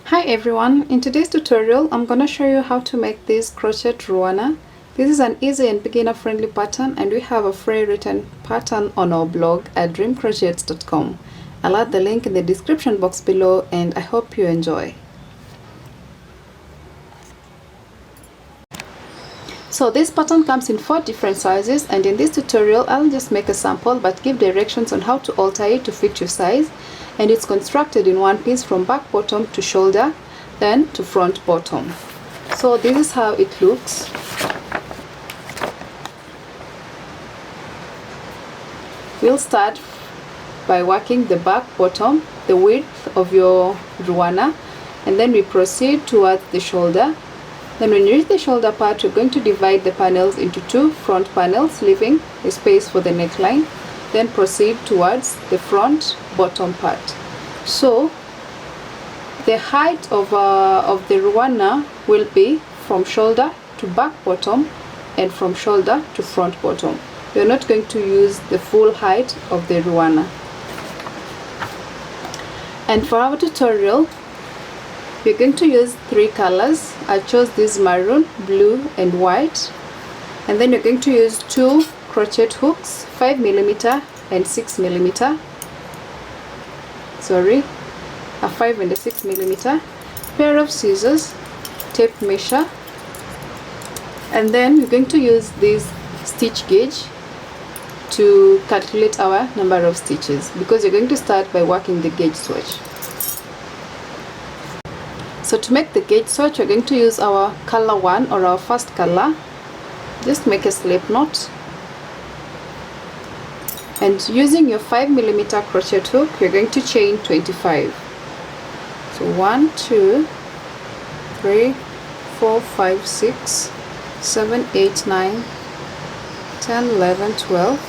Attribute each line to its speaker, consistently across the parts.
Speaker 1: Hi everyone, in today's tutorial I'm gonna show you how to make this crochet Ruana. This is an easy and beginner friendly pattern, and we have a free written pattern on our blog at dreamcrochets.com. I'll add the link in the description box below, and I hope you enjoy. So this pattern comes in 4 different sizes, and in this tutorial I'll just make a sample but give directions on how to alter it to fit your size. And it's constructed in one piece from back bottom to shoulder, then to front bottom. So this is how it looks. We'll start by working the back bottom, the width of your Ruana, and then we proceed towards the shoulder. Then when you reach the shoulder part, you're going to divide the panels into 2 front panels, leaving a space for the neckline. Then proceed towards the front bottom part. So the height of the Ruana will be from shoulder to back bottom and from shoulder to front bottom. You're not going to use the full height of the Ruana. And for our tutorial, we're going to use 3 colors. I chose this maroon, blue and white. And then you're going to use 2 crochet hooks, 5mm and 6mm. A 5 and a 6mm, pair of scissors, tape measure, and then we're going to use this stitch gauge to calculate our number of stitches, because you're going to start by working the gauge swatch. So to make the gauge swatch, we're going to use our color 1 or our first color. Just make a slip knot, and using your 5mm crochet hook, you're going to chain 25. So 1, 2, 3, 4, 5, 6, 7, 8, 9, 10, 11, 12.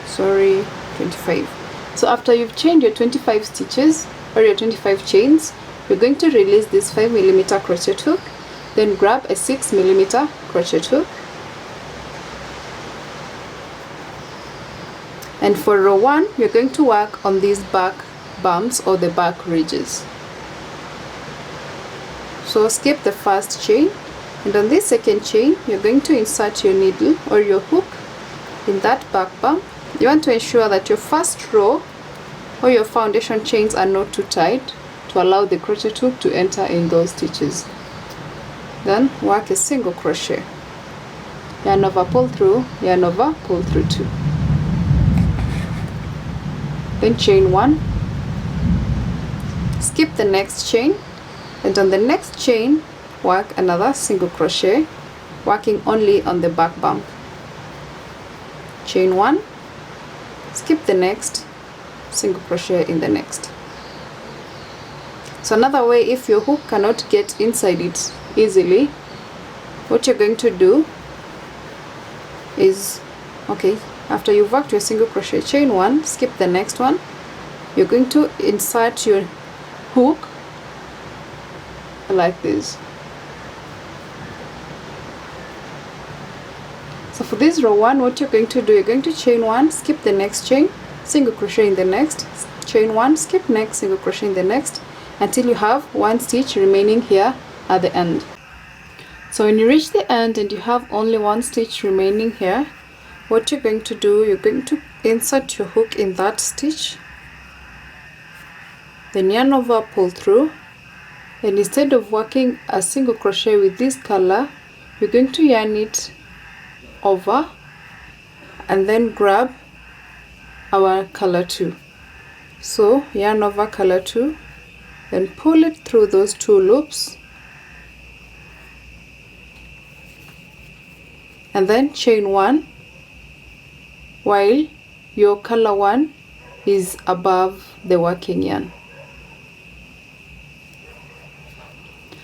Speaker 1: Sorry, 25. So after you've chained your 25 stitches or your 25 chains, you're going to release this 5mm crochet hook, then grab a 6mm crochet hook. And for row 1, you're going to work on these back bumps or the back ridges. So skip the first chain, and on this second chain, you're going to insert your needle or your hook in that back bump. You want to ensure that your first row or your foundation chains are not too tight to allow the crochet hook to enter in those stitches. Then work a single crochet, yarn over, pull through, yarn over, pull through 2. Then chain 1, skip the next chain, and on the next chain work another single crochet, working only on the back bump. Chain 1, skip the next, single crochet in the next. So another way, if your hook cannot get inside it easily, what you're going to do is, after you've worked your single crochet, chain 1, skip the next one, you're going to insert your hook like this. So for this row 1, what you're going to do, you're going to chain 1, skip the next chain, single crochet in the next, chain 1, skip next, single crochet in the next, until you have 1 stitch remaining here at the end. So when you reach the end and you have only 1 stitch remaining here, what you're going to do, you're going to insert your hook in that stitch, then yarn over, pull through, and instead of working a single crochet with this color, you're going to yarn it over and then grab our color 2. So yarn over color 2, then pull it through those 2 loops, and then chain 1 while your color 1 is above the working yarn.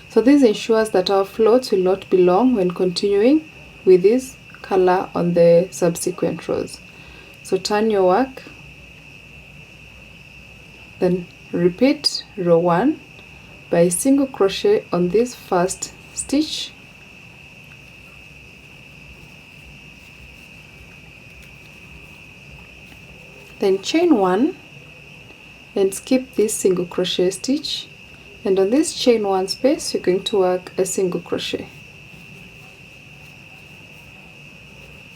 Speaker 1: So this ensures that our floats will not be long when continuing with this color on the subsequent rows. So turn your work, then repeat row 1 by single crochet on this first stitch, then chain 1, then skip this single crochet stitch, and on this chain 1 space you're going to work a single crochet.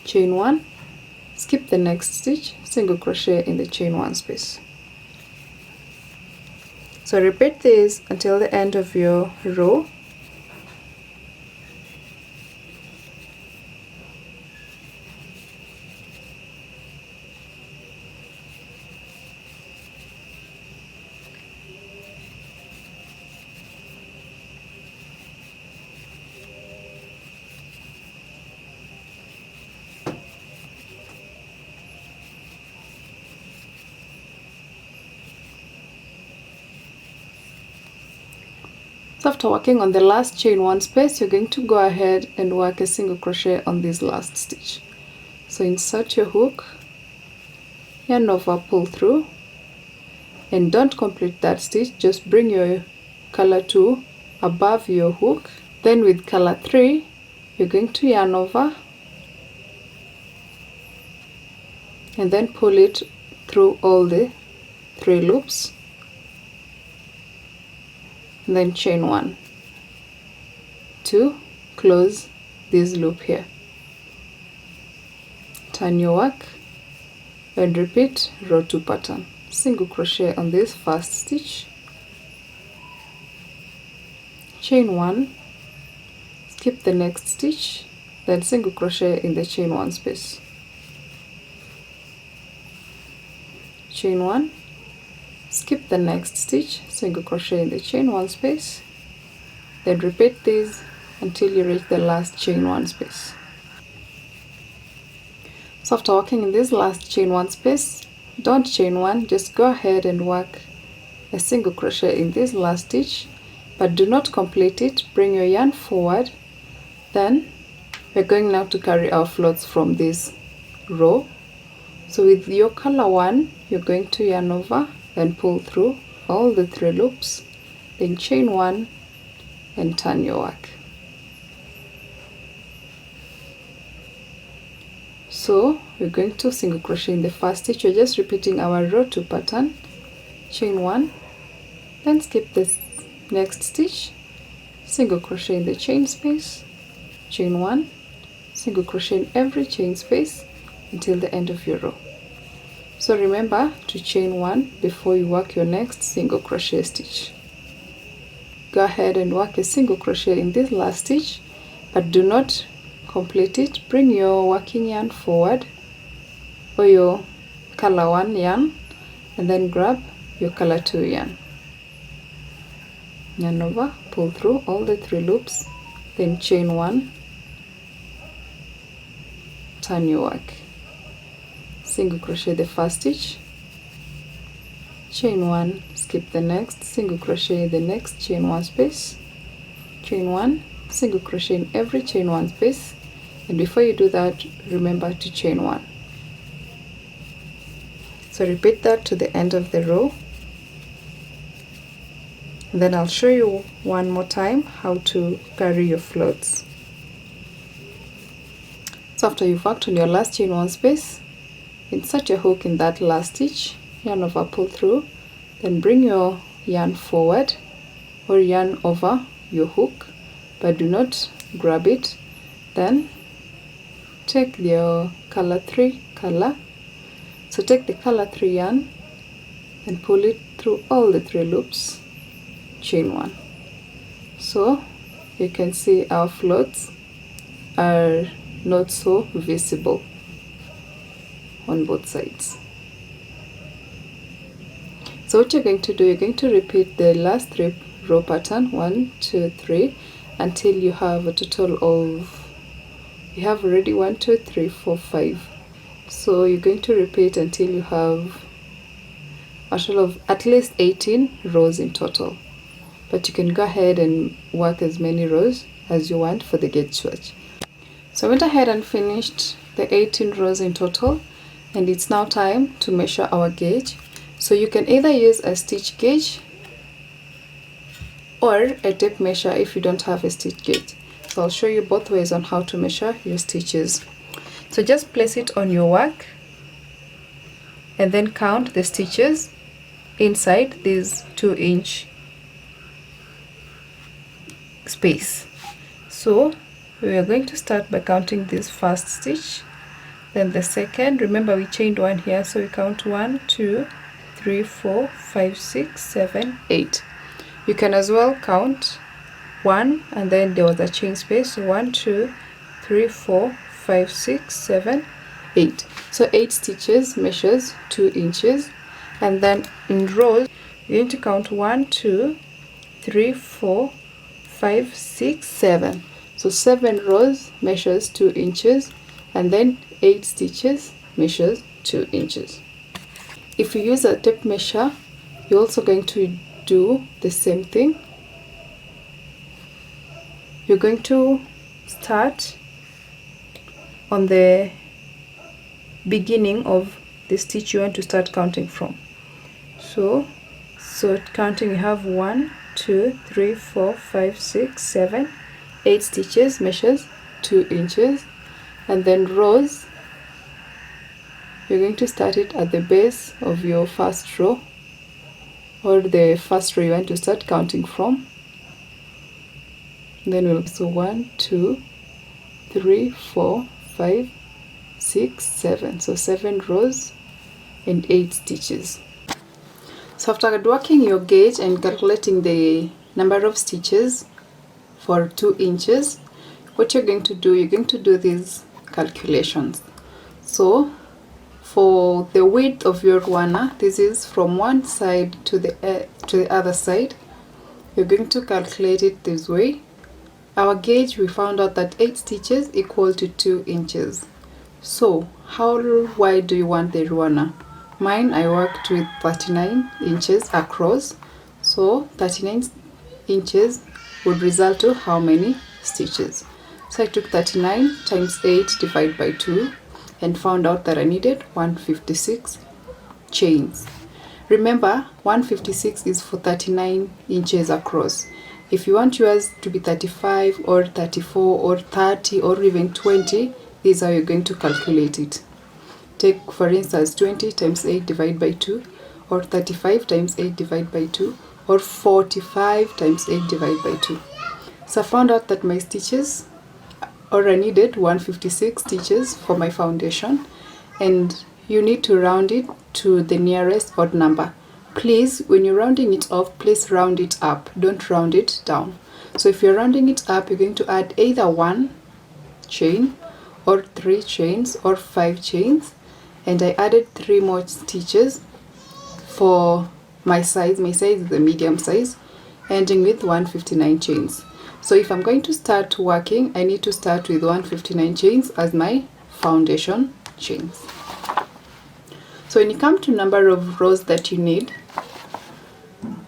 Speaker 1: Chain 1, skip the next stitch, single crochet in the chain 1 space. So repeat this until the end of your row. So after working on the last chain 1 space, you're going to go ahead and work a single crochet on this last stitch. So insert your hook, yarn over, pull through, and don't complete that stitch, just bring your color 2 above your hook. Then with color 3 you're going to yarn over and then pull it through all the 3 loops, and then chain 1 to close this loop here. Turn your work and repeat row 2 pattern. Single crochet on this first stitch, chain 1, skip the next stitch, then single crochet in the chain 1 space, chain 1, skip the next stitch, single crochet in the chain 1 space, then repeat this until you reach the last chain 1 space. So after working in this last chain 1 space, don't chain 1, just go ahead and work a single crochet in this last stitch, but do not complete it. Bring your yarn forward. Then we're going now to carry our floats from this row. So with your color 1, you're going to yarn over and pull through all the 3 loops, then chain 1 and turn your work. So we're going to single crochet in the first stitch. We're just repeating our row 2 pattern, chain 1, then skip this next stitch, single crochet in the chain space, chain 1, single crochet in every chain space until the end of your row. So remember to chain 1 before you work your next single crochet stitch. Go ahead and work a single crochet in this last stitch, but do not complete it. Bring your working yarn forward or your color 1 yarn and then grab your color 2 yarn. Yarn over, pull through all the 3 loops, then chain 1, turn your work. Single crochet the first stitch, chain 1, skip the next, single crochet the next chain 1 space, chain 1, single crochet in every chain 1 space, and before you do that, remember to chain 1. So repeat that to the end of the row, and then I'll show you one more time how to carry your floats. So after you've worked on your last chain 1 space, insert your hook in that last stitch, yarn over, pull through, then bring your yarn forward or yarn over your hook, but do not grab it. Then take your color 3 color, so take the color 3 yarn and pull it through all the 3 loops, chain 1. So you can see our floats are not so visible on both sides. So what you're going to do, you're going to repeat the last 3 row pattern, 1, 2, 3, until you have a total of, you have already 1, 2, 3, 4, 5. So you're going to repeat until you have a total of at least 18 rows in total, but you can go ahead and work as many rows as you want for the gauge swatch. So I went ahead and finished the 18 rows in total, and it's now time to measure our gauge. So you can either use a stitch gauge or a tape measure if you don't have a stitch gauge. So I'll show you both ways on how to measure your stitches. So just place it on your work and then count the stitches inside this 2-inch space. So we are going to start by counting this first stitch, then the second. Remember we chained 1 here, so we count 1 2 3 4 5 6 7 8. You can as well count 1 and then there was a chain space, so 1 2 3 4 5 6 7 8. So 8 stitches measures 2 inches, and then in rows you're going to count 1 2 3 4 5 6 7. So 7 rows measures 2 inches, and then 8 stitches measures 2 inches. If you use a tape measure, you're also going to do the same thing. You're going to start on the beginning of the stitch you want to start counting from. So counting, you have 1 2 3 4 5 6 7 8 stitches measures 2 inches, and then rows, you're going to start it at the base of your first row, or the first row you want to start counting from. Then we'll so 1 2 3 4 5 6 7, so 7 rows and 8 stitches. So after working your gauge and calculating the number of stitches for 2 inches, what you're going to do, you're going to do these calculations. So for the width of your Ruana, this is from one side to the other side, you're going to calculate it this way. Our gauge, we found out that 8 stitches equal to 2 inches. So how wide do you want the Ruana? Mine, I worked with 39 inches across, so 39 inches would result to how many stitches? So I took 39 times 8 divided by 2 and found out that I needed 156 chains. Remember, 156 is for 39 inches across. If you want yours to be 35 or 34 or 30 or even 20, this is how you're going to calculate it. Take for instance 20 times 8 divided by 2, or 35 times 8 divided by 2, or 45 times 8 divided by 2. So I found out that my stitches, or I needed 156 stitches for my foundation, and you need to round it to the nearest odd number. Please, when you're rounding it off, please round it up, don't round it down. So if you're rounding it up, you're going to add either 1 chain or 3 chains or 5 chains, and I added 3 more stitches for my size. My size is the medium size, ending with 159 chains. So if I'm going to start working, I need to start with 159 chains as my foundation chains. So when you come to number of rows that you need,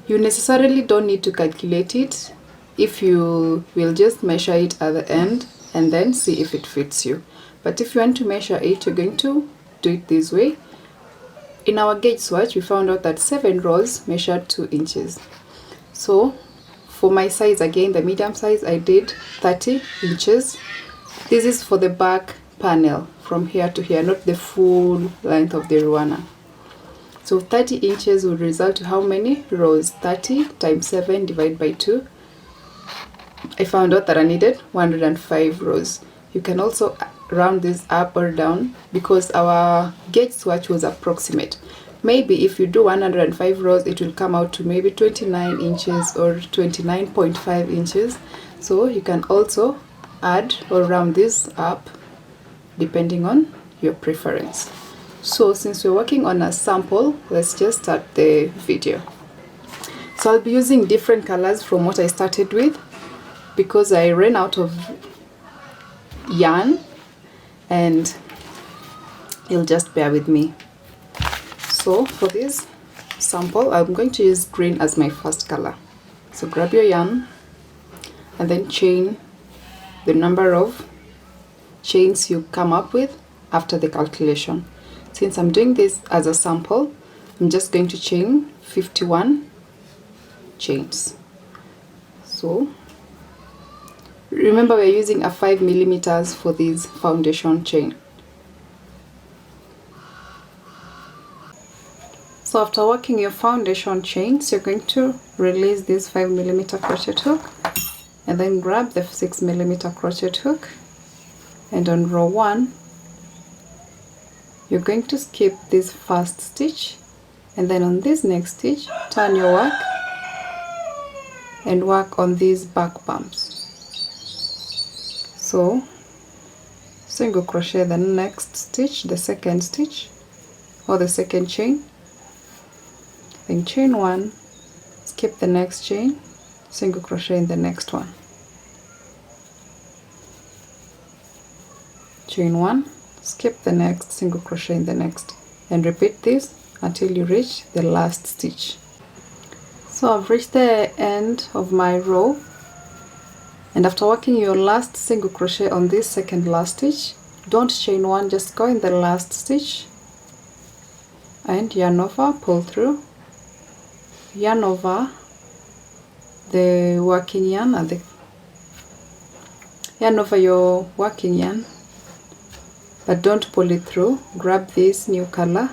Speaker 1: you necessarily don't need to calculate it. If you will just measure it at the end and then see if it fits you. But if you want to measure it, you're going to do it this way. In our gauge swatch, we found out that 7 rows measured 2 inches. So for my size, again the medium size, I did 30 inches. This is for the back panel from here to here, not the full length of the Ruana. So 30 inches would result to how many rows? 30 times 7 divided by 2. I found out that I needed 105 rows. You can also round this up or down because our gauge swatch was approximate. Maybe if you do 105 rows, it will come out to maybe 29 inches or 29.5 inches. So you can also add or round this up depending on your preference. So since we're working on a sample, let's just start the video. So I'll be using different colors from what I started with because I ran out of yarn, and you'll just bear with me. So for this sample, I'm going to use green as my first color. So grab your yarn and then chain the number of chains you come up with after the calculation. Since I'm doing this as a sample, I'm just going to chain 51 chains. So remember, we're using a 5 millimeters for this foundation chain. So after working your foundation chains, you're going to release this 5mm crochet hook and then grab the 6mm crochet hook, and on row 1 you're going to skip this first stitch, and then on this next stitch turn your work and work on these back bumps. So single crochet the next stitch, the second stitch or the second chain, then chain 1, skip the next chain, single crochet in the next one, chain 1, skip the next, single crochet in the next, and repeat this until you reach the last stitch. So I've reached the end of my row, and after working your last single crochet on this second last stitch, don't chain 1, just go in the last stitch and yarn over, pull through, yarn over the working yarn and the yarn over your working yarn, but don't pull it through. Grab this new color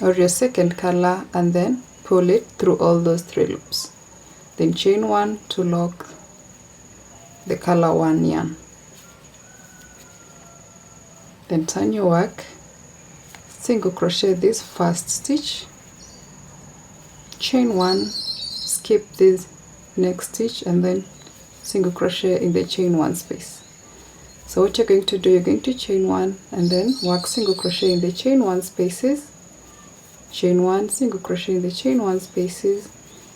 Speaker 1: or your second color and then pull it through all those 3 loops, then chain 1 to lock the color 1 yarn, then turn your work, single crochet this first stitch, chain 1, skip this next stitch, and then single crochet in the chain 1 space. So what you're going to do, you're going to chain 1 and then work single crochet in the chain 1 spaces, chain 1, single crochet in the chain 1 spaces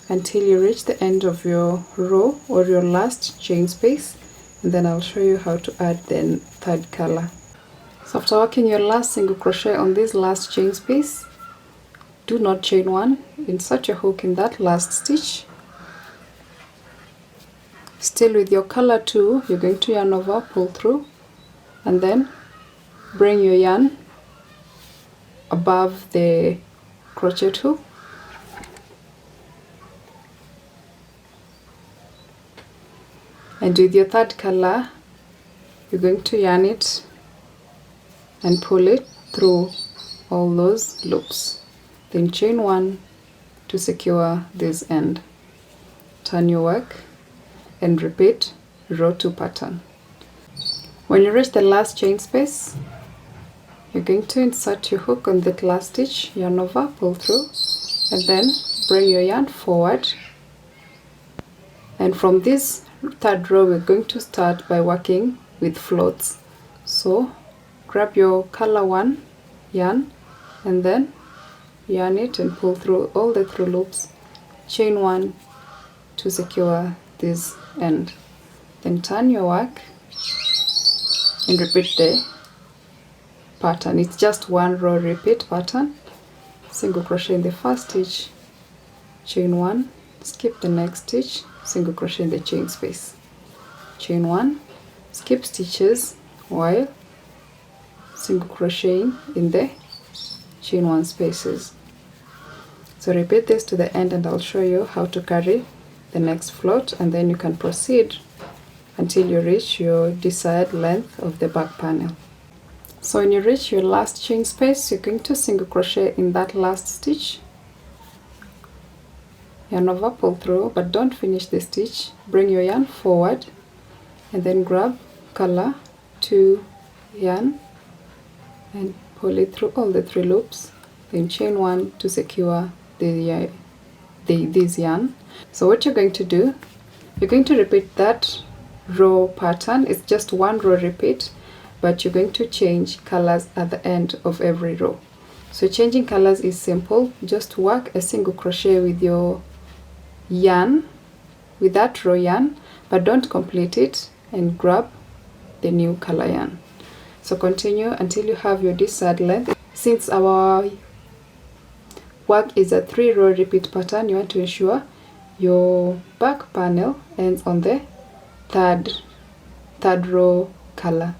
Speaker 1: until you reach the end of your row or your last chain space, and then I'll show you how to add the third color. So after working your last single crochet on this last chain space, do not chain 1, insert your hook in that last stitch. Still with your color 2, you're going to yarn over, pull through, and then bring your yarn above the crochet hook, and with your third color you're going to yarn it and pull it through all those loops, then chain 1 to secure this end, turn your work and repeat row 2 pattern. When you reach the last chain space, you're going to insert your hook on that last stitch, yarn over, pull through, and then bring your yarn forward, and from this third row we're going to start by working with floats. So grab your color 1 yarn and then yarn it and pull through all the 3 loops, chain 1 to secure this end, then turn your work and repeat the pattern. It's just 1 row repeat pattern, single crochet in the first stitch, chain 1, skip the next stitch, single crochet in the chain space, chain 1, skip stitches while single crocheting in the chain 1 spaces. So repeat this to the end and I'll show you how to carry the next float, and then you can proceed until you reach your desired length of the back panel. So when you reach your last chain space, you're going to single crochet in that last stitch, yarn over, pull through, but don't finish the stitch, bring your yarn forward and then grab color 2 yarn and pull it through all the 3 loops, then chain 1 to secure this yarn. So what you're going to do, you're going to repeat that row pattern. It's just 1 row repeat, but you're going to change colors at the end of every row. So changing colors is simple. Just work a single crochet with your yarn, with that row yarn, but don't complete it, and grab the new color yarn. So continue until you have your desired length. Since our work is a 3 row repeat pattern, you want to ensure your back panel ends on the third row color,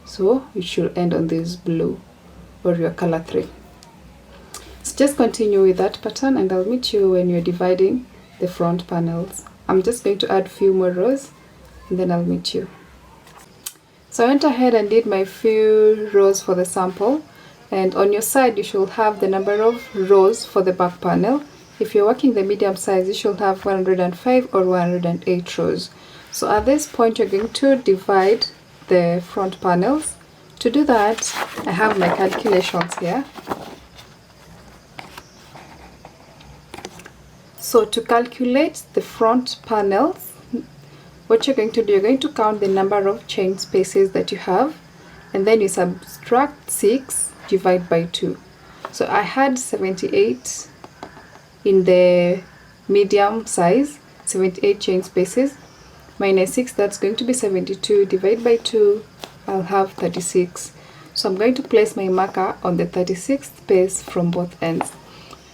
Speaker 1: so it should end on this blue or your color 3. So just continue with that pattern and I'll meet you when you're dividing the front panels. I'm just going to add a few more rows and then I'll meet you. So I went ahead and did my few rows for the sample. and on your side you should have the number of rows for the back panel. If you're working the medium size, you should have 105 or 108 rows. So at this point you're going to divide the front panels. To do that, I have my calculations here. So to calculate the front panels, what you're going to do, you're going to count the number of chain spaces that you have, and then you subtract 6, divide by 2. So I had 78 in the medium size, 78 chain spaces, minus 6, that's going to be 72, divide by 2, I'll have 36. So I'm going to place my marker on the 36th space from both ends.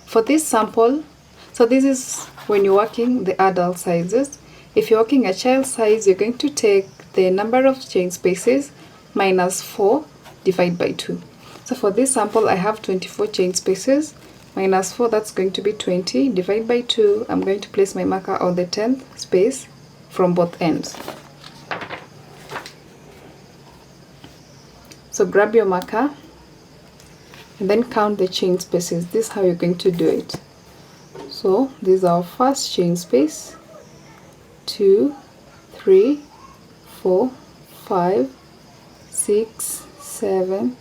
Speaker 1: For this sample, so this is when you're working the adult sizes. If you're working a child size, you're going to take the number of chain spaces minus 4, divide by 2. So for this sample, I have 24 chain spaces, minus 4, that's going to be 20, divide by 2, I'm going to place my marker on the 10th space from both ends. So grab your marker and then count the chain spaces. This is how you're going to do it. So this is our first chain space, 2, 3, 4, 5, 6, 7,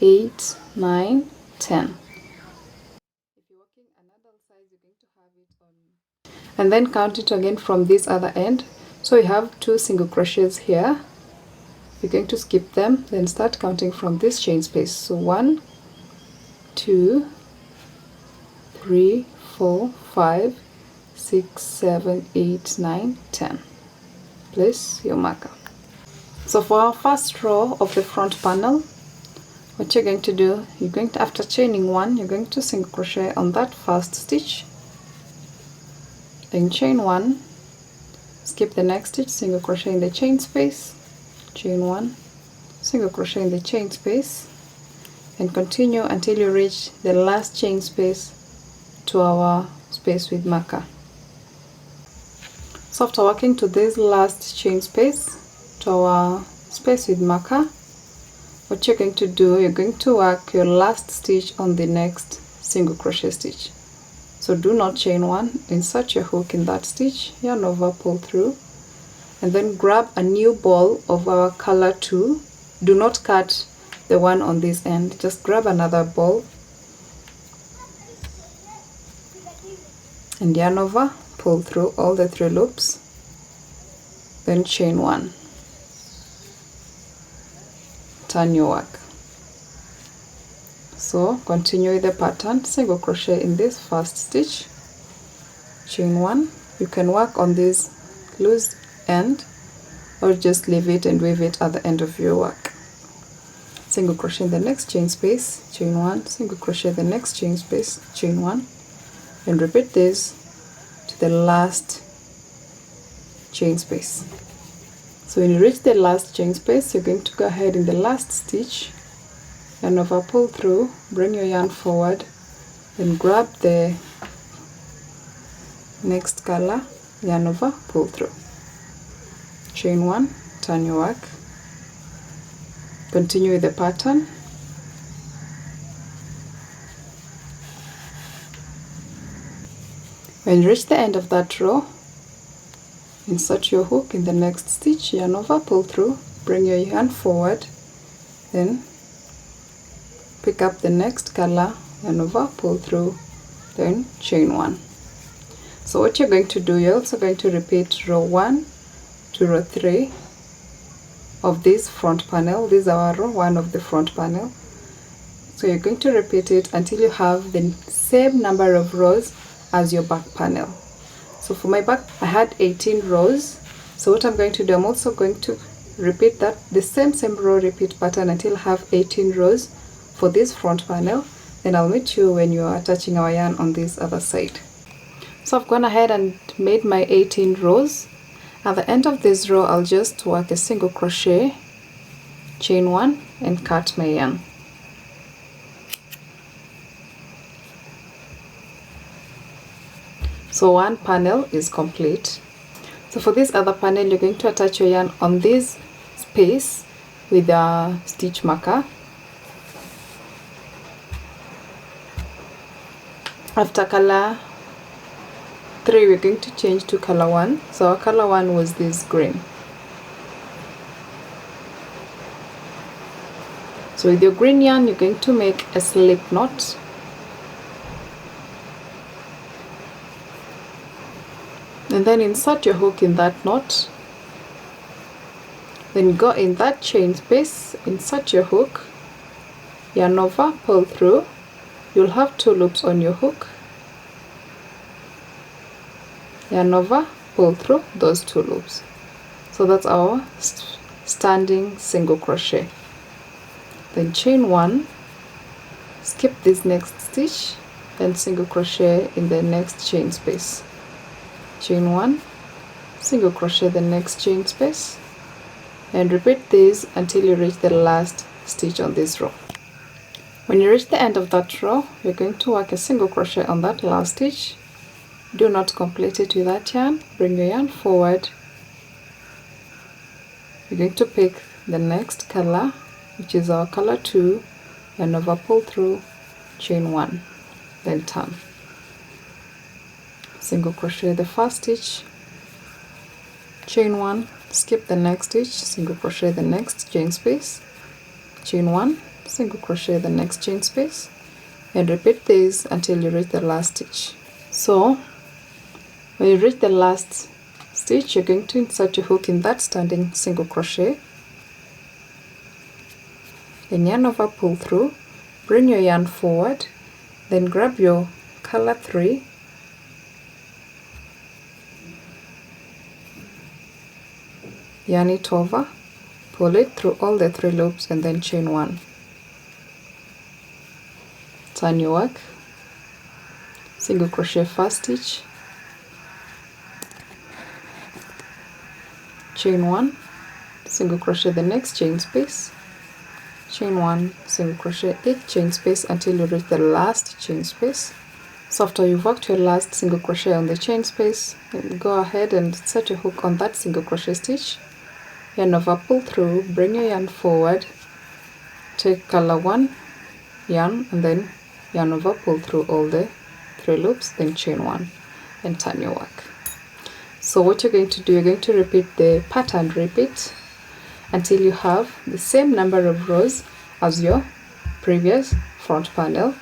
Speaker 1: 8, 9, 10. If you're working an adult size, you're going to have it on, and then count it again from this other end. So you have 2 single crochets here. You're going to skip them, then start counting from this chain space. So 1, 2, 3, 4, 5, 6, 7, 8, 9, 10. Place your marker. So for our first row of the front panel, what you're going to do, you're going to, after chaining 1, you're going to single crochet on that first stitch, then chain 1, skip the next stitch, single crochet in the chain space, chain 1, single crochet in the chain space, and continue until you reach the last chain space to our space with marker. So after working to this last chain space to our space with marker, what you're going to do, you're going to work your last stitch on the next single crochet stitch. So do not chain 1, insert your hook in that stitch, yarn over, pull through, and then grab a new ball of our color 2. Do not cut the one on this end, just grab another ball and yarn over, pull through all the 3 loops, then chain 1, turn your work. So continue with the pattern, single crochet in this first stitch, chain 1. You can work on this loose end or just leave it and weave it at the end of your work. Single crochet in the next chain space, chain 1, single crochet the next chain space, chain 1, and repeat this to the last chain space. So when you reach the last chain space, you're going to go ahead in the last stitch, yarn over, pull through, bring your yarn forward, then grab the next color, yarn over, pull through, chain 1, turn your work, continue with the pattern. When you reach the end of that row, insert your hook in the next stitch, yarn over, pull through, bring your yarn forward, then pick up the next color, yarn over, pull through, then chain 1. So what you're going to do, you're also going to repeat row 1 to row 3 of this front panel. This is our row 1 of the front panel. So you're going to repeat it until you have the same number of rows as your back panel. So for my back, I had 18 rows. So what I'm going to do, I'm also going to repeat that the same row repeat pattern until I have 18 rows for this front panel. Then I'll meet you when you are attaching our yarn on this other side. So I've gone ahead and made my 18 rows. At the end of this row, I'll just work a single crochet, chain 1, and cut my yarn. So one panel is complete. So for this other panel, you're going to attach your yarn on this space with a stitch marker. After color 3 we're going to change to color 1. So our color 1 was this green. So with your green yarn you're going to make a slip knot, and then insert your hook in that knot, then go in that chain space, insert your hook, yarn over, pull through. You'll have 2 loops on your hook, yarn over, pull through those 2 loops. So that's our standing single crochet. Then chain 1, skip this next stitch and single crochet in the next chain space. Chain 1, single crochet the next chain space, and repeat this until you reach the last stitch on this row. When you reach the end of that row, you're going to work a single crochet on that last stitch. Do not complete it with that yarn. Bring your yarn forward. You're going to pick the next color, which is our color 2, and over, pull through, chain 1, then turn. Single crochet the first stitch, chain 1, skip the next stitch, single crochet the next chain space, chain 1, single crochet the next chain space, and repeat this until you reach the last stitch. So when you reach the last stitch, you're going to insert your hook in that standing single crochet, then yarn over, pull through, bring your yarn forward, then grab your color 3, yarn it over, pull it through all the 3 loops, and then chain 1. Turn your work, single crochet first stitch, chain 1, single crochet the next chain space, chain 1, single crochet each chain space until you reach the last chain space. So after you've worked your last single crochet on the chain space, go ahead and set your hook on that single crochet stitch, yarn over, pull through, bring your yarn forward, take color 1 yarn, and then yarn over, pull through all the 3 loops, then chain 1 and turn your work. So what you're going to do, you're going to repeat the pattern, repeat until you have the same number of rows as your previous front panel,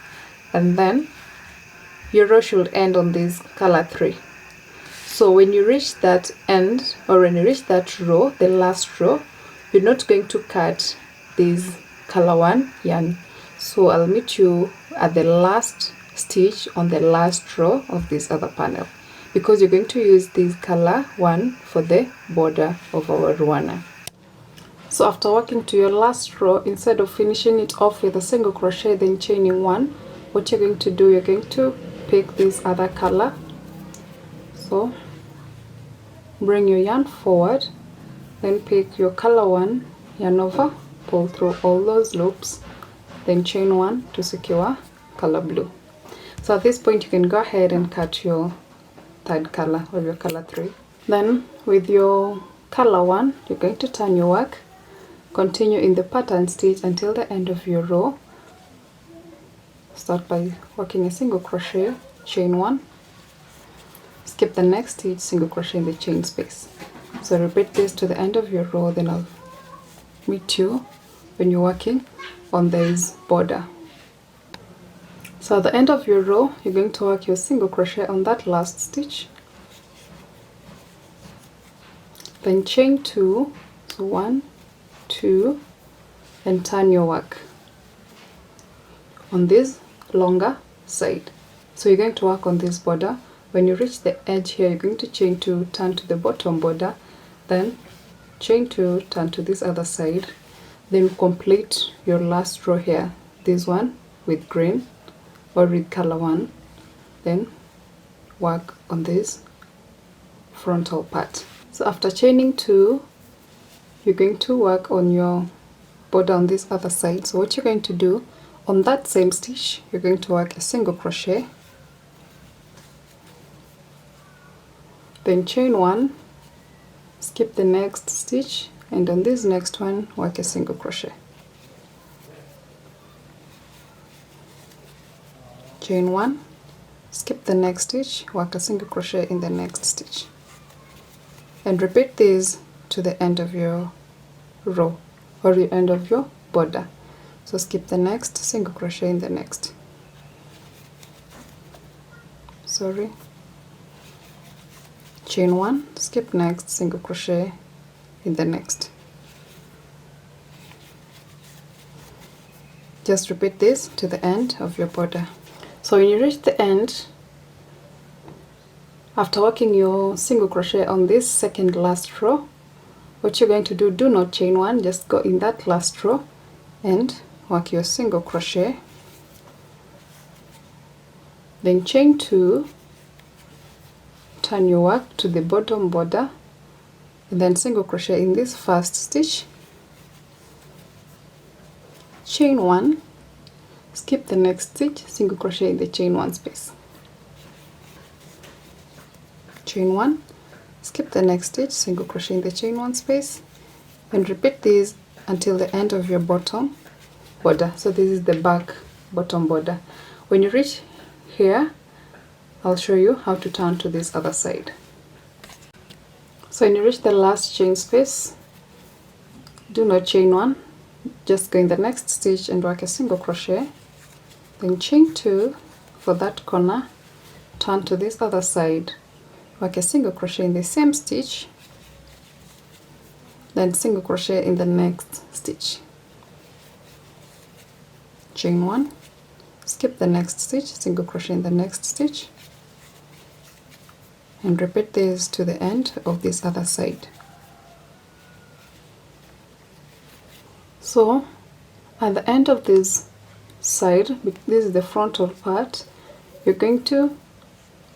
Speaker 1: and then your row should end on this color 3. So when you reach that end, or when you reach that row, the last row, you're not going to cut this color 1 yarn. So I'll meet you at the last stitch on the last row of this other panel, because you're going to use this color 1 for the border of our Ruana. So after working to your last row, instead of finishing it off with a single crochet then chaining 1, what you're going to do, you're going to pick this other color. So bring your yarn forward, then pick your color 1, yarn over, pull through all those loops, then chain 1 to secure color blue. So at this point you can go ahead and cut your third color, or your color 3. Then with your color 1, you're going to turn your work, continue in the pattern stitch until the end of your row. Start by working a single crochet, chain 1, skip the next stitch, single crochet in the chain space. So repeat this to the end of your row, then I'll meet you when you're working on this border. So at the end of your row, you're going to work your single crochet on that last stitch, then chain 2, so 1, 2, and turn your work on this longer side. So you're going to work on this border. When you reach the edge here, you're going to chain 2, turn to the bottom border, then chain 2, turn to this other side, then complete your last row here, this one with green or with color 1, then work on this frontal part. So after chaining 2, you're going to work on your border on this other side. So what you're going to do, on that same stitch, you're going to work a single crochet, then chain 1, skip the next stitch, and on this next one work a single crochet, chain 1, skip the next stitch, work a single crochet in the next stitch, and repeat this to the end of your row or the end of your border. So skip the next, single crochet in the next, chain 1, skip next, single crochet in the next. Just repeat this to the end of your border. So when you reach the end, after working your single crochet on this second last row, what you're going to do not chain 1, just go in that last row and work your single crochet, then chain 2, turn your work to the bottom border, and then single crochet in this first stitch, chain 1, skip the next stitch, single crochet in the chain 1 space, chain 1, skip the next stitch, single crochet in the chain 1 space, and repeat this until the end of your bottom border. So this is the back bottom border. When you reach here, I'll show you how to turn to this other side. So when you reach the last chain space, do not chain 1, just go in the next stitch and work a single crochet, then chain 2 for that corner, turn to this other side, work a single crochet in the same stitch, then single crochet in the next stitch, chain 1, skip the next stitch, single crochet in the next stitch, and repeat this to the end of this other side. So at the end of this side, this is the frontal part, you're going to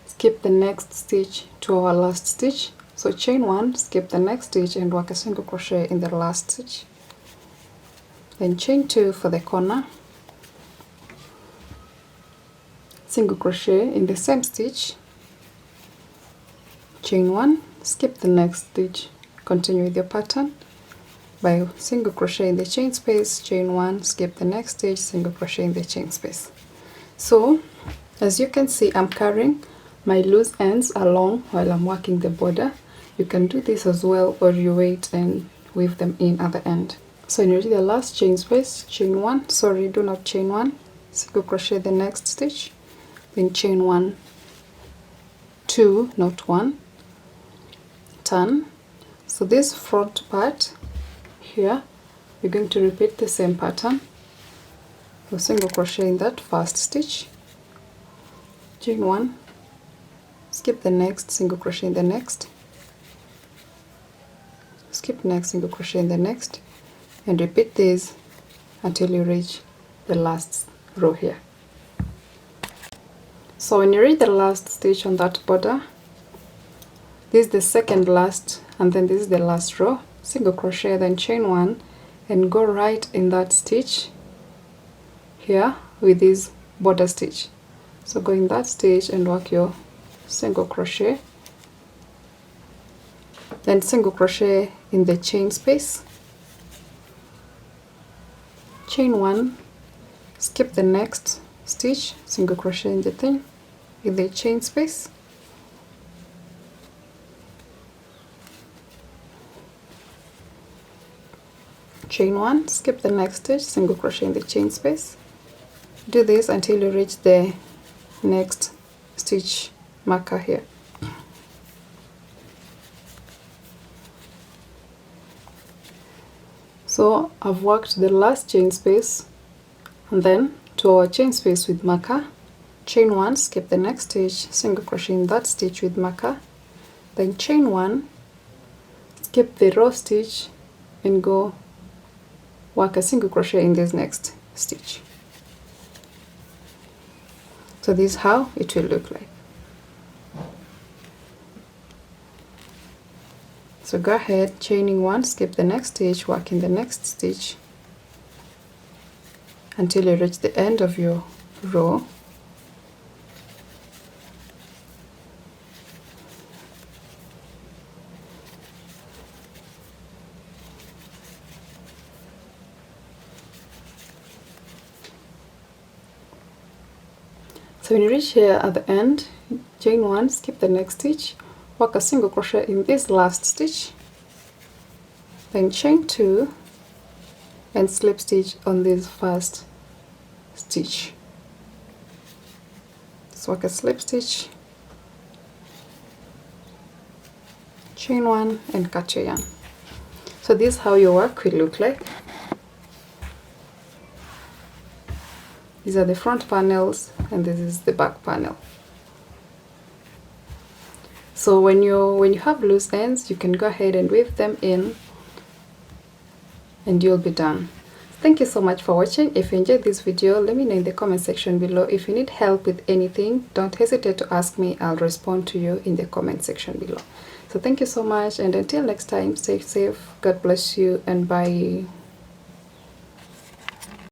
Speaker 1: skip the next stitch to our last stitch. So chain 1, skip the next stitch and work a single crochet in the last stitch, then chain 2 for the corner, single crochet in the same stitch, chain 1, skip the next stitch, continue with your pattern by single crochet in the chain space, chain 1, skip the next stitch, single crochet in the chain space. So as you can see, I'm carrying my loose ends along while I'm working the border. You can do this as well, or you wait and weave them in at the end. So in the last chain space, chain 1, do not chain 1, single crochet the next stitch, then chain 1, 2, not 1, turn. So this front part here, you're going to repeat the same pattern. So single crochet in that first stitch, chain 1, skip the next, single crochet in the next, skip next, single crochet in the next, and repeat this until you reach the last row here. So when you reach the last stitch on that border, this is the second last, and then this is the last row, single crochet, then chain 1 and go right in that stitch here with this border stitch. So go in that stitch and work your single crochet, then single crochet in the chain space, chain 1, skip the next stitch, single crochet in the thing in the chain space, chain 1, skip the next stitch, single crochet in the chain space. Do this until you reach the next stitch marker here. So I've worked the last chain space and then to our chain space with marker, chain 1, skip the next stitch, single crochet in that stitch with marker, then chain 1, skip the row stitch and go work a single crochet in this next stitch. So this is how it will look like. So go ahead, chaining 1, skip the next stitch, work in the next stitch until you reach the end of your row. So when you reach here at the end, chain 1, skip the next stitch, work a single crochet in this last stitch, then chain 2 and slip stitch on this first stitch. So work a slip stitch, chain 1 and cut your yarn. So this is how your work will look like. These are the front panels and this is the back panel. So when you have loose ends, you can go ahead and weave them in and you'll be done. Thank you so much for watching. If you enjoyed this video, let me know in the comment section below. If you need help with anything, don't hesitate to ask me. I'll respond to you in the comment section below. So thank you so much, and until next time, stay safe, God bless you, and bye.